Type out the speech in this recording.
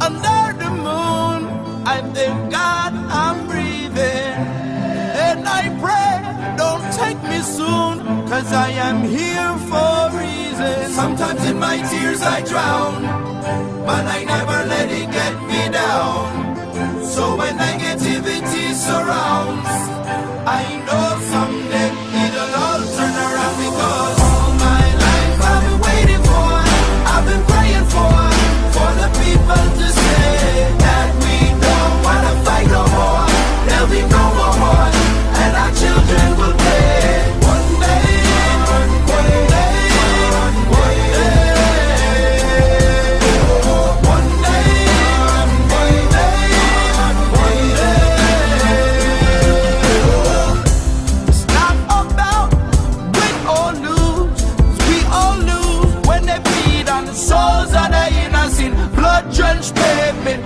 under the moon. I thank God I'm breathing, and I pray don't take me soon, 'cause I am here for a reason. Sometimes in my tears I drown, but I never let it get me down. So when negativity surrounds, I know someday it'll all turn around, because all my life I've been waiting for, I've been praying for the people to say that we don't wanna fight no more. There'll be no more war, and our children will pay. One day, one day, one day, it's not about win or lose, 'cause we all lose when they bleed on the souls of the innocent, blood-drenched pavement.